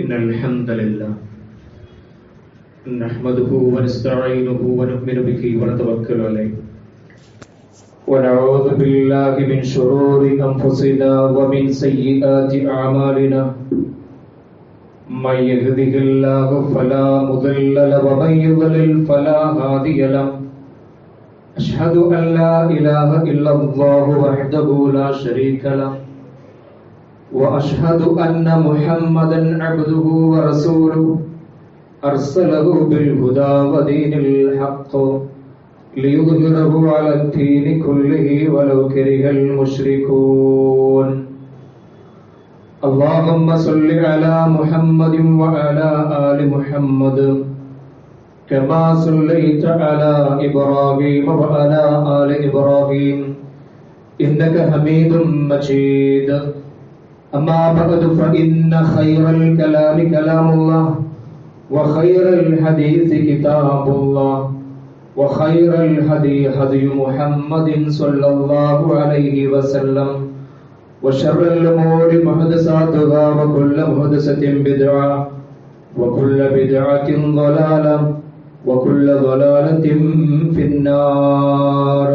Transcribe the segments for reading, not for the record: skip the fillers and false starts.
إن الحمد لله نحمده ونستعينه ونؤمن به ونتوكل عليه ونعوذ بالله من شرور أنفسنا ومن سيئات أعمالنا من يهده الله فلا مضل له ومن يضلل فلا هادي له أشهد أن لا إله إلا الله وحده لا شريك له وأشهد أن محمدا عبده ورسوله أرسله بالهدى ودين الحق ليظهره على الدين كله ولو كره المشركون اللهم صل على محمد وعلى آل محمد كما صليت على إبراهيم وعلى آل إبراهيم إنك حميد مجيد أما بعد فإن خير الكلام كلام الله وخير الحديث كتاب الله وخير الهدي هدي محمد صلى الله عليه وسلم وشر الأمور محدثاتها وكل محدثة بدعة وكل بدعة ضلالة وكل ضلالة في النار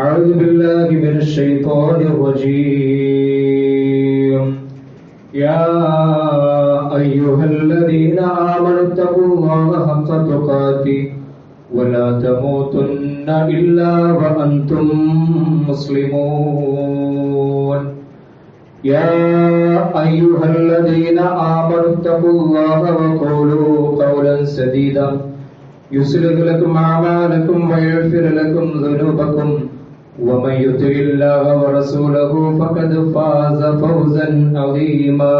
أعوذ بالله من الشيطان الرجيم يا أيها الذين آمنوا اتقوا الله حق تقاته ولا تموتن إلا وأنتم مسلمون يا أيها الذين آمنوا اتقوا الله وقولوا قولا سديدا يصلح لكم أعمالكم ويغفر لكم ذنوبكم ومن يطع الله ورسوله فقد فاز فوزا عظيما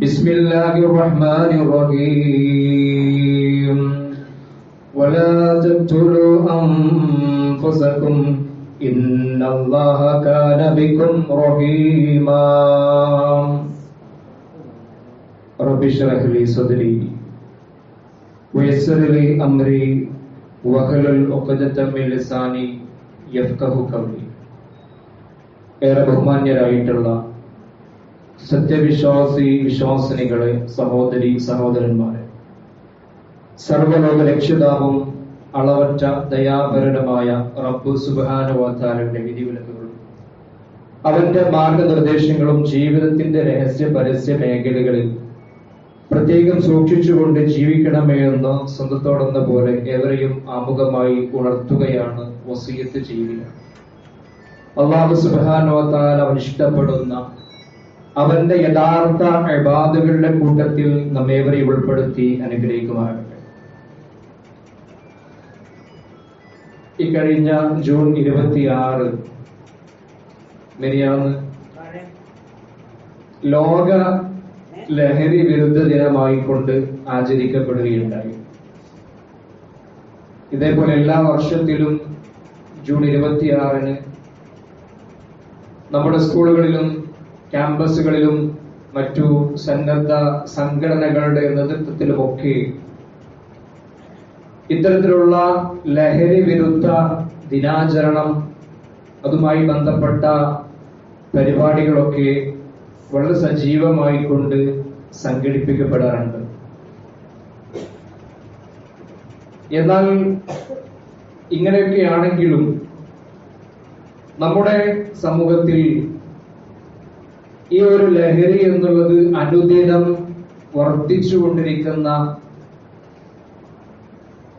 بسم الله الرحمن الرحيم ولا تقتلوا أنفسكم إن الله كان بكم رحيما رب اشرح لي صدري ويسر لي أمري واحلل عقدة من لساني യഫ്ഖഹു ഖൗലി. ഏറെ ബഹുമാന്യരായിട്ടുള്ള സത്യവിശ്വാസി വിശ്വാസിനികളെ, സഹോദരി സഹോദരന്മാരെ, സർവ്വലോക രക്ഷിതാവും അളവറ്റ ദയാപരനുമായ റബ്ബ് സുബ്ഹാനഹു വ തആലയുടെ വിധിവിലക്കുകളും അവന്റെ മാർഗനിർദ്ദേശങ്ങളും ജീവിതത്തിന്റെ രഹസ്യ പരസ്യ മേഖലകളിൽ പ്രത്യേകം സൂക്ഷിച്ചുകൊണ്ട് ജീവിക്കണമേ എന്ന് സ്വന്തത്തോടെന്ന പോലെ ഏവരെയും ആമുഖമായി ഉണർത്തുകയാണ്, വസിയത്ത് ചെയ്യുകയാണ്. അല്ലാഹു സുബ്ഹാനഹു വ തആല അവൻ ഇഷ്ടപ്പെടുന്ന അവന്റെ യഥാർത്ഥ ഇബാദുകളുടെ കൂട്ടത്തിൽ നമ്മേവരെയും ഉൾപ്പെടുത്തി അനുഗ്രഹിക്കുമാറാകട്ടെ. ഇക്കഴിഞ്ഞ ജൂൺ 26 മെരിയാന്ന് ലോക ലഹരി വിരുദ്ധ ദിനമായിക്കൊണ്ട് ആചരിക്കപ്പെടുകയുണ്ടായി. ഇതേപോലെ എല്ലാ വർഷത്തിലും ജൂൺ 26 നമ്മുടെ സ്കൂളുകളിലും ക്യാമ്പസുകളിലും മറ്റു സന്നദ്ധ സംഘടനകളുടെ നേതൃത്വത്തിലുമൊക്കെ ഇത്തരത്തിലുള്ള ലഹരി വിരുദ്ധ ദിനാചരണം, അതുമായി ബന്ധപ്പെട്ട പരിപാടികളൊക്കെ വളരെ സജീവമായി കൊണ്ട് സംഘടിപ്പിക്കപ്പെടാറുണ്ട്. എന്നാൽ ഇങ്ങനെയൊക്കെയാണെങ്കിലും നമ്മുടെ സമൂഹത്തിൽ ഈ ഒരു ലഹരി എന്നുള്ളത് അനുദിനം വർദ്ധിച്ചുകൊണ്ടിരിക്കുന്ന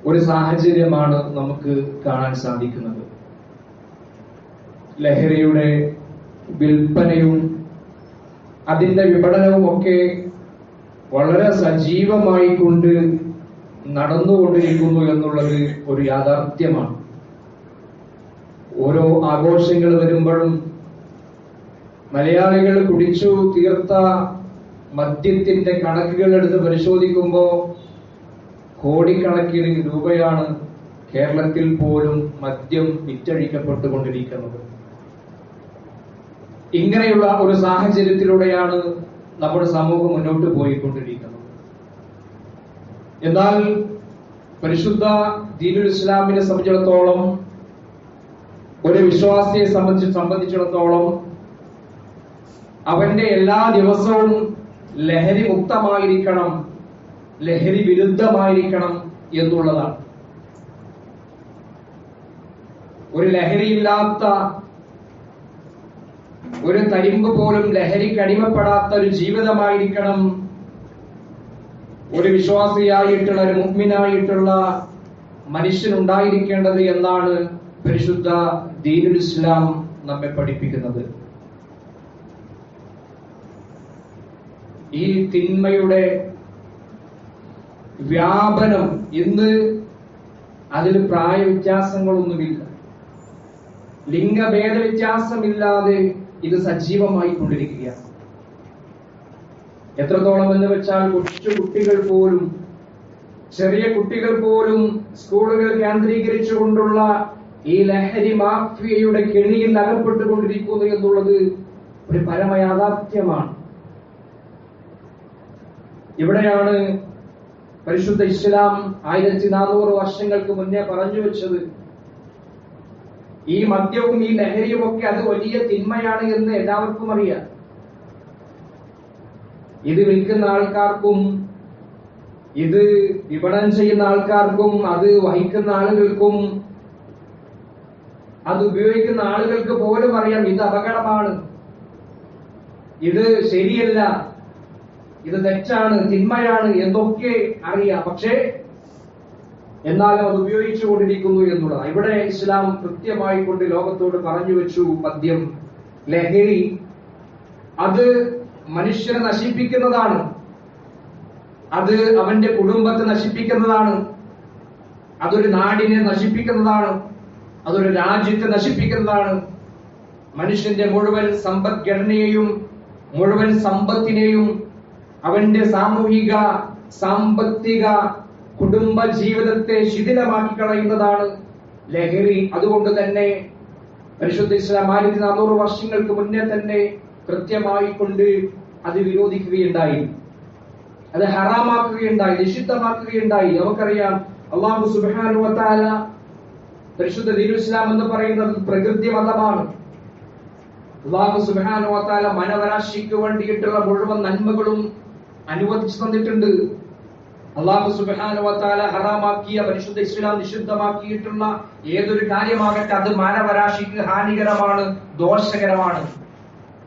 ഒരു സാഹചര്യമാണ് നമുക്ക് കാണാൻ സാധിക്കുന്നത്. ലഹരിയുടെ വിൽപ്പനയും അതിന്റെ വിപണനവും ഒക്കെ വളരെ സജീവമായി കൊണ്ട് നടന്നുകൊണ്ടിരിക്കുന്നു എന്നുള്ളത് ഒരു യാഥാർത്ഥ്യമാണ്. ഓരോ ആഘോഷങ്ങൾ വരുമ്പോഴും മലയാളികൾ കുടിച്ചു തീർത്ത മദ്യത്തിന്റെ കണക്കുകൾ എടുത്ത് പരിശോധിക്കുമ്പോൾ കോടിക്കണക്കിന് രൂപയാണ് കേരളത്തിൽ പോലും മദ്യം വിറ്റഴിക്കപ്പെട്ടുകൊണ്ടിരിക്കുന്നത്. ഇങ്ങനെയുള്ള ഒരു സാഹചര്യത്തിലൂടെയാണ് നമ്മുടെ സമൂഹം മുന്നോട്ട് പോയിക്കൊണ്ടിരിക്കുന്നത്. എന്നാൽ പരിശുദ്ധ ദീനുൽ ഇസ്ലാമിനെ സംബന്ധിച്ചിടത്തോളം, ഒരു വിശ്വാസിയെ സംബന്ധിച്ചിടത്തോളം അവന്റെ എല്ലാ ദിവസവും ലഹരി മുക്തമായിരിക്കണം, ലഹരി വിരുദ്ധമായിരിക്കണം എന്നുള്ളതാണ്. ഒരു ലഹരിയില്ലാത്ത, ഒരു തരിമ്പ് പോലും ലഹരിക്ക് അടിമപ്പെടാത്ത ഒരു ജീവിതമായിരിക്കണം ഒരു വിശ്വാസിയായിട്ടുള്ള, ഒരു മുഅ്മിനായിട്ടുള്ള മനുഷ്യനുണ്ടായിരിക്കേണ്ടത് എന്നാണ് പരിശുദ്ധ ദീനുൽ ഇസ്ലാം നമ്മെ പഠിപ്പിക്കുന്നത്. ഈ തിന്മയുടെ വ്യാപനം ഇന്ന് അതിൽ പ്രായ വ്യത്യാസങ്ങളൊന്നുമില്ല, ലിംഗഭേദ വ്യത്യാസമില്ലാതെ ഇത് സജീവമായി കൊണ്ടിരിക്കുകയാണ്. എത്രത്തോളം എന്ന് വെച്ചാൽ കൊച്ചു കുട്ടികൾ പോലും, ചെറിയ കുട്ടികൾ പോലും സ്കൂളുകൾ കേന്ദ്രീകരിച്ചുകൊണ്ടുള്ള ഈ ലഹരി മാഫിയയുടെ കെണിയിൽ അകപ്പെട്ടുകൊണ്ടിരിക്കുന്നു എന്നുള്ളത് ഒരു പരമയാഥാർത്ഥ്യമാണ്. ഇവിടെയാണ് പരിശുദ്ധ ഇസ്ലാം 1400 വർഷങ്ങൾക്ക് മുന്നേ പറഞ്ഞു വെച്ചത്, ഈ മദ്യവും ഈ ലഹരിയും ഒക്കെ അത് വലിയ തിന്മയാണ് എന്ന് എല്ലാവർക്കും അറിയാം. ഇത് വിൽക്കുന്ന ആൾക്കാർക്കും, ഇത് വിപണനം ചെയ്യുന്ന ആൾക്കാർക്കും, അത് വഹിക്കുന്ന ആളുകൾക്കും, അത് ഉപയോഗിക്കുന്ന ആളുകൾക്ക് പോലും അറിയാം ഇത് അപകടമാണ്, ഇത് ശരിയല്ല, ഇത് തെറ്റാണ്, തിന്മയാണ് എന്നൊക്കെ അറിയാം. പക്ഷേ എന്നാലും അത് ഉപയോഗിച്ചുകൊണ്ടിരിക്കുന്നു എന്നുള്ളതാണ്. ഇവിടെ ഇസ്ലാം കൃത്യമായി കൊണ്ട് ലോകത്തോട് പറഞ്ഞു വെച്ചു, മദ്യം, ലഹരി അത് മനുഷ്യനെ നശിപ്പിക്കുന്നതാണ്, അത് അവന്റെ കുടുംബത്തെ നശിപ്പിക്കുന്നതാണ്, അതൊരു നാടിനെ നശിപ്പിക്കുന്നതാണ്, അതൊരു രാജ്യത്തെ നശിപ്പിക്കുന്നതാണ്, മനുഷ്യന്റെ മുഴുവൻ സമ്പദ്ഘടനയെയും മുഴുവൻ സമ്പത്തിനെയും അവന്റെ സാമൂഹിക, സാമ്പത്തിക, കുടുംബ ജീവിതത്തെ ശിഥിലമാക്കി കളയുന്നതാണ് ലഹരി. അതുകൊണ്ട് തന്നെ പരിശുദ്ധ ഇസ്ലാം 1400 വർഷങ്ങൾക്ക് മുന്നേ തന്നെ കൃത്യമായി കൊണ്ട് അത് വിരോധിക്കുകയുണ്ടായി, അത് ഹറാമാക്കുകയുണ്ടായി, നിഷിദ്ധമാക്കുകയുണ്ടായി. നമുക്കറിയാം അല്ലാഹു സുബ്ഹാനഹു വ തആല പരിശുദ്ധ ദീനുൽ ഇസ്ലാം എന്ന് പറയുന്നത് പ്രകൃതി മതമാണ്. അല്ലാഹു സുബ്ഹാനഹു വ തആല മാനവരാശിക്ക് വേണ്ടിയിട്ടുള്ള മുഴുവൻ നന്മകളും അനുവദിച്ചു തന്നിട്ടുണ്ട്. അല്ലാഹു സുബ്ഹാനഹു വ തആല ഹറാമാക്കിയ, പരിശുദ്ധ ഇസ്ലാം നിഷിദ്ധമാക്കിയിട്ടുള്ള ഏതൊരു കാര്യമാകട്ടെ അത് മാനവരാശിക്ക് ഹാനികരമാണ്, ദോഷകരമാണ്.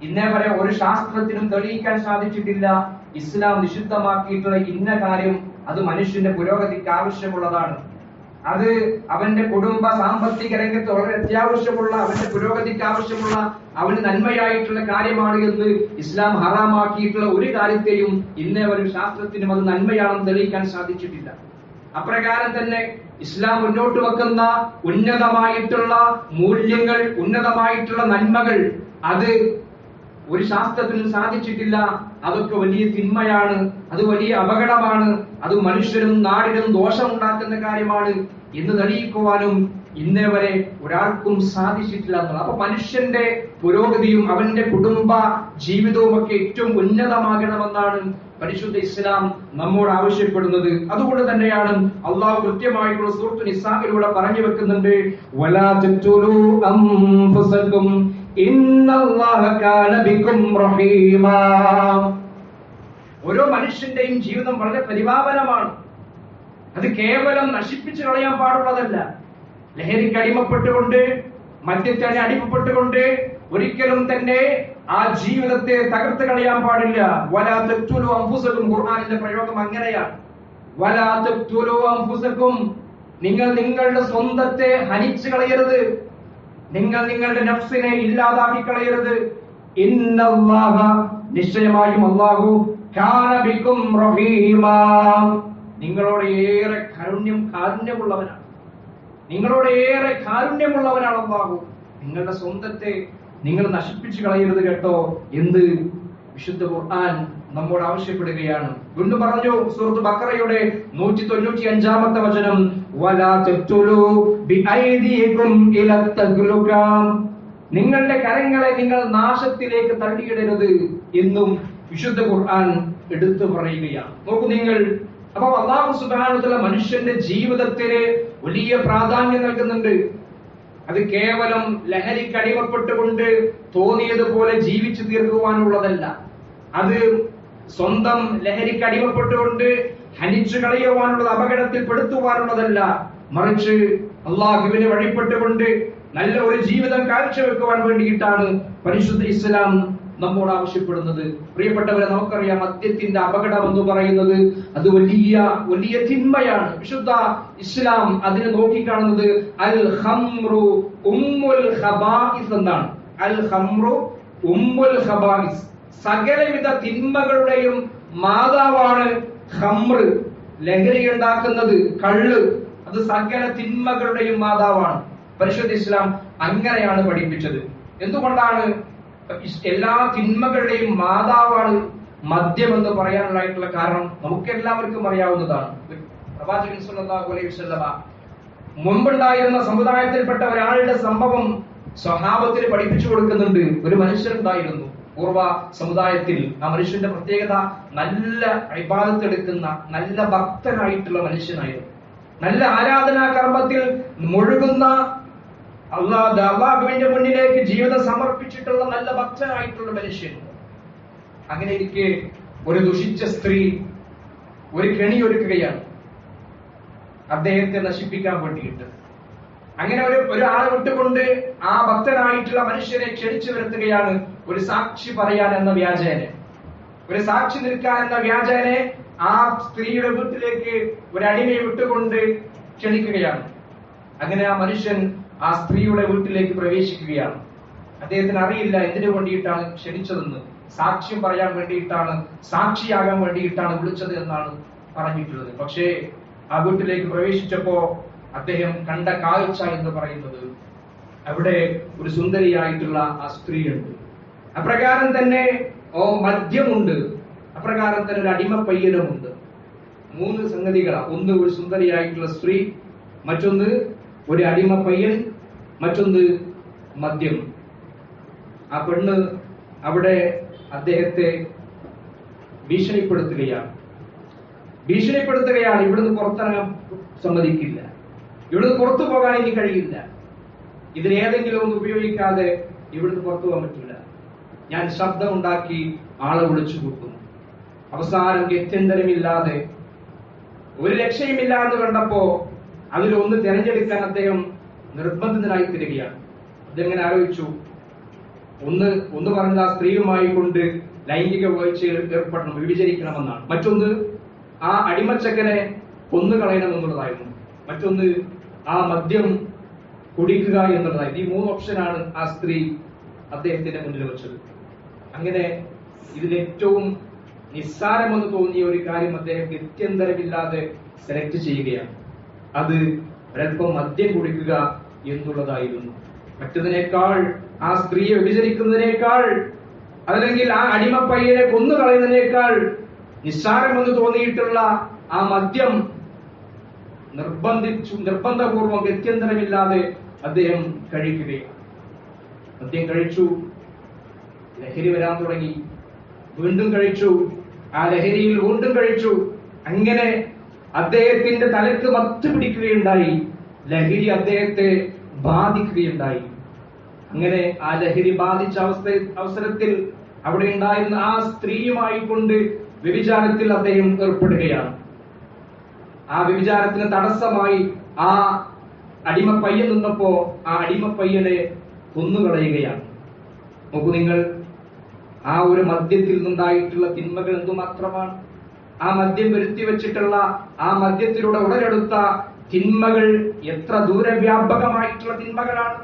ഇന്നേ വരെ ഒരു ശാസ്ത്രത്തിനും തെളിയിക്കാൻ സാധിച്ചിട്ടില്ല ഇസ്ലാം നിഷിദ്ധമാക്കിയിട്ടുള്ള ഇന്ന കാര്യം അത് മനുഷ്യന്റെ പുരോഗതിക്ക് ആവശ്യമുള്ളതാണ്, അത് അവന്റെ കുടുംബ സാമ്പത്തിക രംഗത്ത് വളരെ അത്യാവശ്യമുള്ള, അവന്റെ പുരോഗതിക്ക് ആവശ്യമുള്ള, അവന് നന്മയായിട്ടുള്ള കാര്യമാണ് എന്ന് ഇസ്ലാം ഹറാമാക്കിയിട്ടുള്ള ഒരു കാര്യത്തെയും ഇന്നേ ഒരു ശാസ്ത്രത്തിനും അത് നന്മയാണെന്ന് തെളിയിക്കാൻ സാധിച്ചിട്ടില്ല. അപ്രകാരം തന്നെ ഇസ്ലാം മുന്നോട്ട് വെക്കുന്ന ഉന്നതമായിട്ടുള്ള മൂല്യങ്ങൾ, ഉന്നതമായിട്ടുള്ള നന്മകൾ അത് ഒരു ശാസ്ത്രത്തിനും സാധിച്ചിട്ടില്ല. അതൊക്കെ വലിയ തിന്മയാണ്, അത് വലിയ അപകടമാണ്, അത് മനുഷ്യരും നാടിനും ദോഷമുണ്ടാക്കുന്ന കാര്യമാണ് എന്ന് തെളിയിക്കുവാനും ഇന്നേ വരെ ഒരാൾക്കും സാധിച്ചിട്ടില്ല എന്നുള്ളത്. അപ്പൊ മനുഷ്യന്റെ പുരോഗതിയും അവന്റെ കുടുംബ ജീവിതവും ഒക്കെ ഏറ്റവും ഉന്നതമാകണമെന്നാണ് പരിശുദ്ധ ഇസ്ലാം നമ്മോട് ആവശ്യപ്പെടുന്നത്. അതുകൊണ്ട് തന്നെയാണ് അള്ളാഹു കൃത്യമായിട്ടുള്ള സൂറത്തുൽ നിസാഇലൂടെ പറഞ്ഞു വെക്കുന്നുണ്ട്, വലാ തഖ്തുലൂ അൻഫുസകും ഇന്നല്ലാഹ കാന ബികും റഹീമാ. ഓരോ മനുഷ്യന്റെയും ജീവിതം വളരെ പരിപാവനമാണ്, അത് കേവലം നശിപ്പിച്ചു കളയാൻ പാടുള്ളതല്ല. ലഹരിക്ക് അടിമപ്പെട്ടുകൊണ്ട്, മദ്യത്തിന് അടിമപ്പെട്ടുകൊണ്ട് ഒരിക്കലും തന്നെ ആ ജീവിതത്തെ തകർത്ത് കളയാൻ പാടില്ല. വലാ തഖ്തുലൂ അൻഫുസകും, ഖുർആനിന്റെ പ്രയോഗം അങ്ങനെയാണ്. വലാ തഖ്തുലൂ അൻഫുസകും, നിങ്ങൾ നിങ്ങളുടെ സ്വന്തത്തെ ഹനിച്ചു കളയരുത്, നിങ്ങൾ നിങ്ങളുടെ നഫ്സിനെ ഇല്ലാതാക്കി കളയരുത്. ഇന്നല്ലാഹ, നിശ്ചയമായും അല്ലാഹു, കാന ബികും റഹീമാ, നിങ്ങളോട് ഏറെ കാരുണ്യമുള്ളവനാണ്, നിങ്ങളോട് ഏറെ കാരുണ്യമുള്ളവനാണ് അല്ലാഹു. നിങ്ങളുടെ സ്വന്തത്തെ നിങ്ങൾ നശിപ്പിച്ചു കളയരുത് കേട്ടോ എന്ന് വിശുദ്ധ ഖുർആൻ നമ്മോട് ആവശ്യപ്പെടുകയാണ്. വീണ്ടും പറഞ്ഞു സൂറത്ത് ബഖറയുടെ 195-ാമത്തെ വചനം, വലാ തഖ്തുലൂ ബിഐദികും ഇലാ തഗ്ലുക, നിങ്ങളുടെ കരങ്ങളെ നിങ്ങൾ നാശത്തിലേക്ക് തള്ളിയിടരുത് എന്നും വിശുദ്ധ ഖുർആൻ എടുത്തു പറയുകയാണ്. നോക്കൂ നിങ്ങൾ, അപ്പൊ അല്ലാഹു സുബ്ഹാനഹു വ തആല മനുഷ്യന്റെ ജീവിതത്തിന് വലിയ പ്രാധാന്യം നൽകുന്നുണ്ട്. അത് കേവലം ലഹരിക്ക് അടിമപ്പെട്ടുകൊണ്ട് തോന്നിയതുപോലെ ജീവിച്ചു തീർക്കുവാനുള്ളതല്ല, അത് സ്വന്തം ലഹരിക്ക് അടിമപ്പെട്ടുകൊണ്ട് ഹനിച്ചു കളയുവാനുള്ളത്, അപകടത്തിൽ പെടുത്തുവാനുള്ളതല്ല, മറിച്ച് അള്ളാഹുവിനെ വഴിപ്പെട്ടുകൊണ്ട് നല്ല ഒരു ജീവിതം കാഴ്ചവെക്കുവാൻ വേണ്ടിയിട്ടാണ് പരിശുദ്ധ ഇസ്ലാം നമ്മോട് ആവശ്യപ്പെടുന്നത്. പ്രിയപ്പെട്ടവരെ, നമുക്കറിയാം മദ്യത്തിന്റെ അപകടം എന്ന് പറയുന്നത് അത് വലിയ വലിയ തിന്മയാണ്. വിശുദ്ധ ഇസ്ലാം അതിനെ നോക്കിക്കാണുന്നത് അൽ ഖംറു ഉമ്മുൽ ഖബായിസ് എന്നാണ്. അൽ ഖംറു ഉമ്മുൽ ഖബായിസ്, സകലവിധ തിന്മകളുടെയും മാതാവാണ് ഖംറ്, ലഹരി ഉണ്ടാക്കുന്നത്, കള്ള്, അത് സകല തിന്മകളുടെയും മാതാവാണ്. പരിശുദ്ധ ഇസ്ലാം അങ്ങനെയാണ് പഠിപ്പിച്ചത്. എന്തുകൊണ്ടാണ് എല്ലാ തിന്മകളുടെയും മാതാവാണ് മദ്യം എന്ന് പറയാനുള്ളതായിട്ടുള്ള കാരണം നമുക്ക് എല്ലാവർക്കും അറിയാവുന്നതാണ്. പ്രവാചകൻ സല്ലല്ലാഹു അലൈഹി വസല്ലമ മുമ്പുണ്ടായിരുന്ന സമുദായത്തിൽപ്പെട്ട ഒരാളുടെ സംഭവം സ്വഹാബത്തിന് പഠിപ്പിച്ചു കൊടുക്കുന്നുണ്ട്. ഒരു മനുഷ്യനുണ്ടായിരുന്നു പൂർവ്വ സമുദായത്തിൽ. ആ മനുഷ്യന്റെ പ്രത്യേകത നല്ല ഇബാദത്ത് എടുക്കുന്ന നല്ല ഭക്തനായിട്ടുള്ള മനുഷ്യനായിരുന്നു. നല്ല ആരാധനാ കർമ്മത്തിൽ മുഴുകുന്ന, അള്ളാഹുവിന്റെ മുന്നിലേക്ക് ജീവിതം സമർപ്പിച്ചിട്ടുള്ള നല്ല ഭക്തനായിട്ടുള്ള മനുഷ്യൻ. അങ്ങനെ ഇരിക്കെ ഒരു ദുഷിച്ച സ്ത്രീ ഒരു കെണി ഒരുക്കുകയാണ് അദ്ദേഹത്തെ നശിപ്പിക്കാൻ വേണ്ടിയിട്ട്. അങ്ങനെ ഒരാളെ വിട്ടുകൊണ്ട് ആ ഭക്തനായിട്ടുള്ള മനുഷ്യനെ ക്ഷണിച്ചു വരുത്തുകയാണ് ഒരു സാക്ഷി പറയാൻ എന്ന വ്യാജേനെ, ഒരു സാക്ഷി നിൽക്കാൻ എന്ന വ്യാജേനെ ആ സ്ത്രീയുടെ വീട്ടിലേക്ക് ഒരു അടിമയെ വിട്ടുകൊണ്ട് ക്ഷണിക്കുകയാണ്. അങ്ങനെ ആ മനുഷ്യൻ ആ സ്ത്രീയുടെ വീട്ടിലേക്ക് പ്രവേശിക്കുകയാണ്. അദ്ദേഹത്തിന് അറിയില്ല എന്തിനു വേണ്ടിയിട്ടാണ് ക്ഷണിച്ചതെന്ന്. സാക്ഷ്യം പറയാൻ വേണ്ടിയിട്ടാണ്, സാക്ഷിയാകാൻ വേണ്ടിയിട്ടാണ് വിളിച്ചത് എന്നാണ് പറഞ്ഞിട്ടുള്ളത്. പക്ഷേ ആ വീട്ടിലേക്ക് പ്രവേശിച്ചപ്പോ അദ്ദേഹം കണ്ട കാഴ്ച എന്ന് പറയുന്നത് അവിടെ ഒരു സുന്ദരിയായിട്ടുള്ള ആ സ്ത്രീയുണ്ട്. അപ്രകാരം തന്നെ മദ്യമുണ്ട്, അപ്രകാരം തന്നെ ഒരു അടിമ പയ്യനുമുണ്ട്. മൂന്ന് സംഗതികളാണ്. ഒന്ന് ഒരു സുന്ദരിയായിട്ടുള്ള സ്ത്രീ, മറ്റൊന്ന് ഒരു അടിമ പയ്യൻ, മറ്റൊന്ന് മദ്യം. ആ പെണ്ണ് അവിടെ അദ്ദേഹത്തെ ഭീഷണിപ്പെടുത്തുകയാണ്. ഇവിടുന്ന് പുറത്തിറങ്ങാൻ സമ്മതിക്കില്ല, ഇവിടുന്ന് പുറത്തു പോകാൻ ഇനി കഴിയില്ല, ഇതിലേതെങ്കിലും ഒന്ന് ഉപയോഗിക്കാതെ ഇവിടുന്ന് പുറത്തു പോകാൻ പറ്റില്ല, ഞാൻ ശബ്ദമുണ്ടാക്കി ആളെ വിളിച്ചു കൂട്ടും. അവസാനം ഗത്യന്തരമില്ലാതെ ഒരു രക്ഷയുമില്ല എന്ന് കണ്ടപ്പോ അതിലൊന്ന് തിരഞ്ഞെടുക്കാൻ അദ്ദേഹം നിർബന്ധിതനായി തീരുകയാണ്. അദ്ദേഹം ആലോചിച്ചു, ഒന്ന് പറഞ്ഞ ആ സ്ത്രീയുമായി കൊണ്ട് ലൈംഗിക വീഴ്ചയിൽ ഏർപ്പെടണം, വിഭജിക്കണമെന്നാണ്. മറ്റൊന്ന് ആ അടിമച്ചക്കനെ കൊന്നുകളയണമെന്നുള്ളതായിരുന്നു. മറ്റൊന്ന് ആ മദ്യം കുടിക്കുക എന്നുള്ളതായിരുന്നു. ഈ മൂന്ന് ഓപ്ഷനാണ് ആ സ്ത്രീ അദ്ദേഹത്തിന്റെ മുന്നിൽ വെച്ചത്. അങ്ങനെ ഇതിലേറ്റവും നിസ്സാരമെന്ന് തോന്നിയ ഒരു കാര്യം അദ്ദേഹം ഗത്യന്തരമില്ലാതെ സെലക്ട് ചെയ്യുകയാണ്. അത് ഒരൽപ്പം മദ്യം കുടിക്കുക എന്നുള്ളതായിരുന്നു. മറ്റതിനേക്കാൾ, ആ സ്ത്രീയെ വ്യഭിചരിക്കുന്നതിനേക്കാൾ, അതല്ലെങ്കിൽ ആ അടിമപ്പയ്യനെ കൊന്നുകളയുന്നതിനേക്കാൾ നിസ്സാരമെന്ന് തോന്നിയിട്ടുള്ള ആ മദ്യം നിർബന്ധപൂർവം ഗത്യന്തരമില്ലാതെ അദ്ദേഹം കഴിക്കുകയാണ്. മദ്യം കഴിച്ചു, ലഹരി വരാൻ തുടങ്ങി, വീണ്ടും കഴിച്ചു, ആ ലഹരിയിൽ വീണ്ടും കഴിച്ചു. അങ്ങനെ അദ്ദേഹത്തിന്റെ തലക്ക് മത്ത് പിടിക്കുകയുണ്ടായി, ലഹരി അദ്ദേഹത്തെ ബാധിക്കുകയുണ്ടായി. അങ്ങനെ ആ ലഹരി ബാധിച്ച അവസരത്തിൽ അവിടെ ഉണ്ടായിരുന്ന ആ സ്ത്രീയുമായി കൊണ്ട് വ്യഭിചാരത്തിൽ അദ്ദേഹം ഏർപ്പെടുകയാണ്. ആ വ്യഭിചാരത്തിന് തടസ്സമായി ആ അടിമ പയ്യൻ നിന്നപ്പോ ആ അടിമ പയ്യനെ കൊന്നുകളയുകയാണ്. നോക്കൂ നിങ്ങൾ, ആ ഒരു മദ്യത്തിൽ നിന്നുണ്ടായിട്ടുള്ള തിന്മകൾ എന്തുമാത്രമാണ്. ആ മദ്യം വരുത്തി വെച്ചിട്ടുള്ള, ആ മദ്യത്തിലൂടെ ഉടലെടുത്ത തിന്മകൾ എത്ര ദൂരവ്യാപകമായിട്ടുള്ള തിന്മകളാണ്.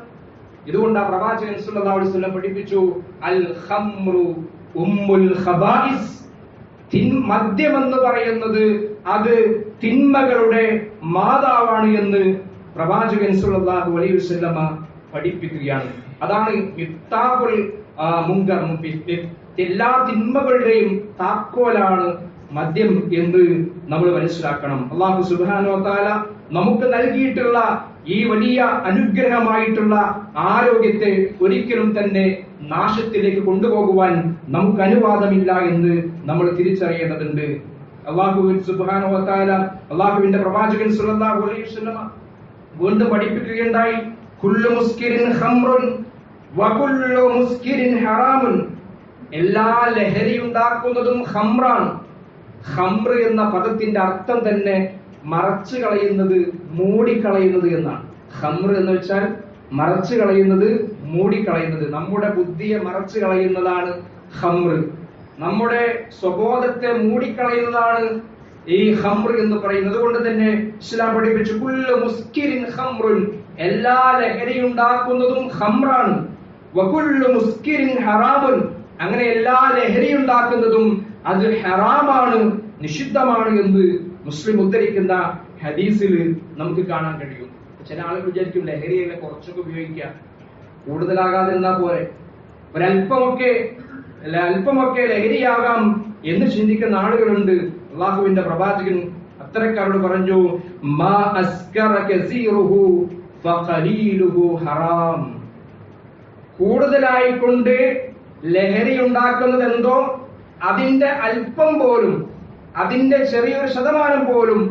ഇതുകൊണ്ട് ആ പ്രവാചകൻ സല്ലല്ലാഹു അലൈഹി വസല്ലം പഠിപ്പിച്ചു, അൽ ഖംറു ഉമ്മുൽ ഖബായിസ്. മദ്യമെന്ന് പറയുന്നത് അത് തിന്മകളുടെ മാതാവാണ് എന്ന് പ്രവാചകൻ സല്ലല്ലാഹു അലൈഹി വസല്ലം പഠിപ്പിക്കുകയാണ്. അതാണ് മിഫ്താഹുൽ മുങ്കർ, എല്ലാ തിന്മകളുടെയും താക്കോലാണ് മദ്യം എന്ന് നമ്മൾ മനസ്സിലാക്കണം. അല്ലാഹു സുബ്ഹാനഹു വ തആല നമുക്ക് നൽകിയിട്ടുള്ള ഈ വലിയ അനുഗ്രഹമായിട്ടുള്ള ആരോഗ്യത്തെ ഒരിക്കലും തന്നെ നാശത്തിലേക്ക് കൊണ്ടുപോകുവാൻ നമുക്ക് അനുവാദമില്ല എന്ന് നമ്മൾ തിരിച്ചറിയേണ്ടതുണ്ട്. അല്ലാഹു സുബ്ഹാനഹു വ തആല, അല്ലാഹുവിന്റെ പ്രവാചകൻ സല്ലല്ലാഹു അലൈഹി വസല്ലം വീണ്ടും പഠിപ്പിക്കുകയുണ്ടായി, കുല്ലു മുസ്കിരിൻ ഖംറുൻ വ കുല്ലു മുസ്കിരിൻ ഹറാമുൻ. എല്ലാ ലഹരി ഉണ്ടാക്കുന്നതും ഖംറാണ്. ഖംർ എന്ന പദത്തിന്റെ അർത്ഥം തന്നെ മറച്ചു കളയുന്നത്, മൂടിക്കളയുന്നത് എന്നാണ്. ഖംർ എന്ന് വെച്ചാൽ മറച്ചു കളയുന്നത്, മൂടിക്കളയുന്നത്. നമ്മുടെ ബുദ്ധിയെ മറച്ചു കളയുന്നതാണ് ഖംർ. നമ്മുടെ സ്വബോധത്തെ മൂടിക്കളയുന്നതാണ് ഈ ഖംർ എന്ന് പറയുന്നത്. കൊണ്ട് തന്നെ ഇസ്ലാം പഠിപ്പിച്ചു കുല്ലു മുസ്കിരിൻ ഖംറുൻ, എല്ലാ ലഹരി ഉണ്ടാക്കുന്നതും ഖംറാണ്. വകുല്ലു മുസ്കിരിൻ ഹറാമുൻ, അങ്ങനെ എല്ലാ ലഹരി ഉണ്ടാക്കുന്നതും അത് ഹറാമാണ്, നിഷിദ്ധമാണ് എന്ന് മുസ്ലിം ഉദ്ധരിക്കുന്ന ഹദീസിൽ നമുക്ക് കാണാൻ കഴിയും. ചില ആളുകൾ വിചാരിക്കും ലഹരിയെ കുറച്ചൊക്കെ ഉപയോഗിക്കുക, കൂടുതലാകാതിരുന്നാൽ പോരെ, അല്പമൊക്കെ ലഹരിയാകാം എന്ന് ചിന്തിക്കുന്ന ആളുകളുണ്ട്. അള്ളാഹുവിന്റെ പ്രവാചകൻ അത്തരക്കാരോട് പറഞ്ഞു, മാ അസ്കറ കസീറുഹു ഫഖലീലുഹു ഹറാം. കൂടുതലായിക്കൊണ്ട് ലഹരി ഉണ്ടാക്കുന്നത് എന്തോ അതിന്റെ അല്പം പോലും, അതിന്റെ ചെറിയൊരു ശതമാനം പോലും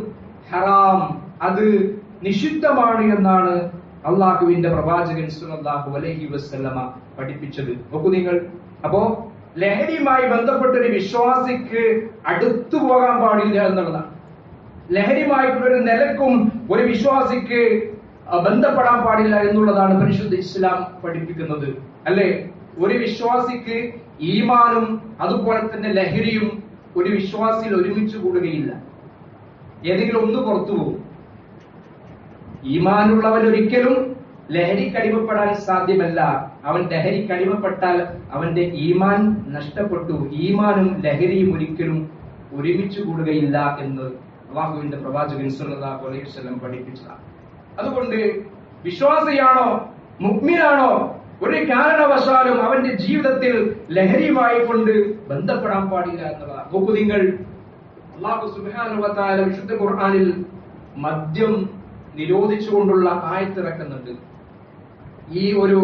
ഹറാം, അത് നിഷിദ്ധമാണ് എന്നാണ് അള്ളാഹുവിന്റെ പ്രവാചകൻ സല്ലല്ലാഹു അലൈഹി വസല്ലമ പഠിപ്പിച്ചത്. നോക്കൂ നിങ്ങൾ. അപ്പോ ലഹരിയുമായി ബന്ധപ്പെട്ടൊരു വിശ്വാസിക്ക് അടുത്തു പോകാൻ പാടില്ല എന്നുള്ളതാണ്. ലഹരിയുമായിട്ടുള്ളൊരു നിലക്കും ഒരു വിശ്വാസിക്ക് ബന്ധപ്പെടാൻ പാടില്ല എന്നുള്ളതാണ് പരിശുദ്ധ ഇസ്ലാം പഠിപ്പിക്കുന്നത്, അല്ലെ? ഒരു വിശ്വാസിക്ക് ഈമാനും അതുപോലെ തന്നെ ലഹരിയും ഒരു വിശ്വാസിയിൽ ഒരുമിച്ച് കൂടുകയില്ല. ഏതെങ്കിലും ഒന്ന് പുറത്തു പോകും. ഈമാനുള്ളവൻ ഒരിക്കലും ലഹരിക്കടിമപ്പെടാൻ സാധ്യമല്ല. അവൻ ലഹരിക്കടിമപ്പെട്ടാൽ അവന്റെ ഈമാൻ നഷ്ടപ്പെട്ടു. ഈമാനും ലഹരിയും ഒരിക്കലും ഒരുമിച്ച് കൂടുകയില്ല എന്ന് അല്ലാഹുവിന്റെ പ്രവാചകൻ സല്ലല്ലാഹു അലൈഹി വസല്ലം പഠിപ്പിച്ചതാണ്. അതുകൊണ്ട് വിശ്വാസിയാണോ മുഅ്മിനാണോ ഒരു കാരണവശാലും അവന്റെ ജീവിതത്തിൽ ലഹരിയുമായി കൊണ്ട് ബന്ധപ്പെടാൻ പാടില്ല എന്നുള്ളതാണ്. നോക്കൂ നിങ്ങൾ, അല്ലാഹു സുബ്ഹാനഹു വ തആല വിശുദ്ധ ഖുർആനിൽ മദ്യം നിരോധിച്ചുകൊണ്ടുള്ള ആയത്തിറക്കുന്നുണ്ട്. ഈ ഒരു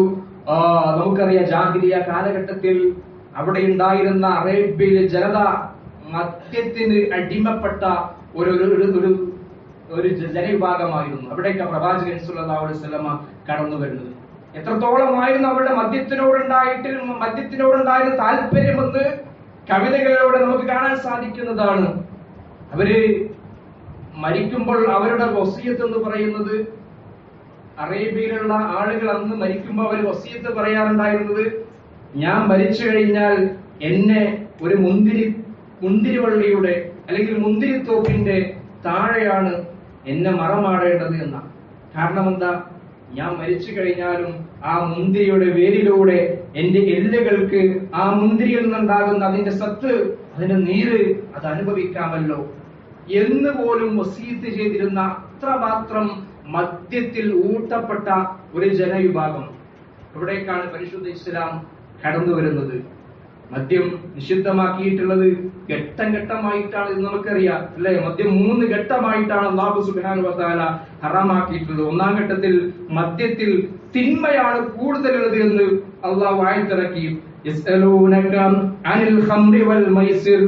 നമുക്കറിയാം, ജാഹിലിയ കാലഘട്ടത്തിൽ അവിടെ ഉണ്ടായിരുന്ന അറേബ്യയിലെ ജനത മദ്യത്തിന് അടിമപ്പെട്ട ഒരു ജനവിഭാഗമായിരുന്നു. അവിടേക്ക് പ്രവാചകൻ സല്ലല്ലാഹു അലൈഹി വസല്ലമ കടന്നു വരുന്നത്. എത്രത്തോളമായിരുന്നു അവരുടെ മദ്യത്തിനോടുണ്ടായിരുന്ന താല്പര്യമെന്ന് കവിതകളിലൂടെ നമുക്ക് കാണാൻ സാധിക്കുന്നതാണ്. അവര് മരിക്കുമ്പോൾ അവരുടെ വസിയത്ത് എന്ന് പറയുന്നത്, അറേബ്യയിലുള്ള ആളുകൾ അന്ന് മരിക്കുമ്പോൾ അവർ വസിയത്ത് പറയാറുണ്ടായിരുന്നത്, ഞാൻ മരിച്ചു കഴിഞ്ഞാൽ എന്നെ ഒരു മുന്തിരിവള്ളിയുടെ അല്ലെങ്കിൽ മുന്തിരിത്തോപ്പിന്റെ താഴെയാണ് എന്നെ മറമാടേണ്ടത് എന്നാണ്. കാരണം എന്താ? ഞാൻ മരിച്ചു കഴിഞ്ഞാലും ആ മുന്തിരിയുടെ വേരിലൂടെ എന്റെ എല്ലുകൾക്ക് ആ മുന്തിരിയിൽ നിന്നുണ്ടാകുന്ന അതിന്റെ സത്ത്, അതിന്റെ നീര് അത് അനുഭവിക്കാമല്ലോ എന്ന് പോലും വസീയത്ത് ചെയ്തിരുന്ന അത്രമാത്രം മദ്യത്തിൽ ഊട്ടപ്പെട്ട ഒരു ജനവിഭാഗം. ഇവിടേക്കാണ് പരിശുദ്ധ ഇസ്ലാം കടന്നു വരുന്നത്. മദ്യം നിഷിദ്ധമാക്കിയിട്ടുള്ളത് ഘട്ടം ഘട്ടമായിട്ടാണ് ഇത് നമുക്കറിയാം, അല്ലെ? മദ്യം 3 ഘട്ടമായിട്ടാണ് അല്ലാഹു സുബ്ഹാനഹു വ തആല ഹറാമാക്കിയിട്ടുള്ളത്. ഒന്നാം ഘട്ടത്തിൽ മദ്യത്തിൽ തിന്മയാണ് കൂടുതലുള്ളത് എന്ന് അല്ലാഹു ആയത്തിറക്കി. യസ്അലൂനക അനിൽ ഖംറി വൽ മൈസിർ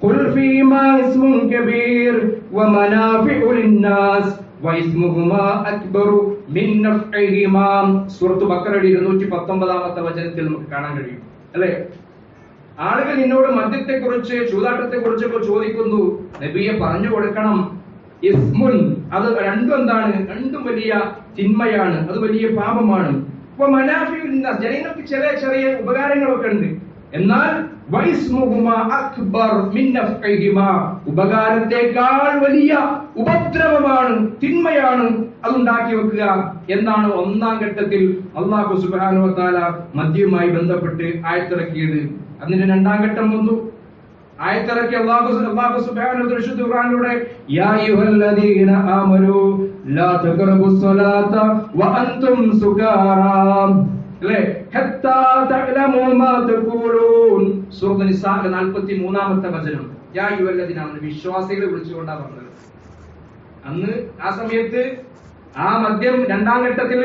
ഖുൽ ഫീമാ ഇസ്മുൻ കബീർ വമനാഫിഉ ലിന്നാസ് വഇസ്മുഹുമാ അക്ബറു മിൻ നഫ്ഇഹിമാ. സൂറത്ത് ബഖറയുടെ 219-ാമത്തെ വചനത്തിൽ നമുക്ക് കാണാൻ കഴിയും, അല്ലെ? ആളുകൾ നിന്നോട് മദ്യത്തെക്കുറിച്ച്, ചൂതാട്ടത്തെക്കുറിച്ചൊക്കെ ചോദിക്കുന്നു. നബിയെ പറഞ്ഞു കൊടുക്കണം, ഇസ്മുൻ, അത് രണ്ടും എന്താണ്? രണ്ടും വലിയ തിന്മയാണ്, അത് വലിയ പാപമാണ്. ഇപ്പൊ ജനങ്ങൾക്ക് ചെറിയ ഉപകാരങ്ങളൊക്കെ ഉണ്ട്. എന്നാൽ ഉപകാരത്തെക്കാൾ വലിയ ഉപദ്രവമാണ്, തിന്മയാണ് അതുണ്ടാക്കി വെക്കുക എന്നാണ് ഒന്നാം ഘട്ടത്തിൽ അല്ലാഹു സുബ്ഹാനഹു വ തആല മദ്യവുമായി ബന്ധപ്പെട്ട് ആയത്തിറക്കിയത്. അതിന്റെ രണ്ടാം ഘട്ടം വന്നു. ആയത്തിറക്കി അല്ലാഹു സുബ്ഹാനഹു വ തആല ഖുർആനിലൂടെ യാ അയ്യുഹല്ലദീന ആമനൂ ലാ തഖറബുസ് സ്വലാത വ അൻതും സുകാറാ, അല്ലേ? ഹത്താ തഅലമൂ മാ തഖൂലൂൻ. സൂറത്ത് നിസാ 43-ാമത്തെ വചനം. യാ അയ്യുഹല്ലദീന ആമനൂ, വിശ്വാസികളെ വിളിച്ചുകൊണ്ടാണ് പറഞ്ഞത്. അന്ന് ആ സമയത്ത് ആ മദ്യം രണ്ടാം ഘട്ടത്തിൽ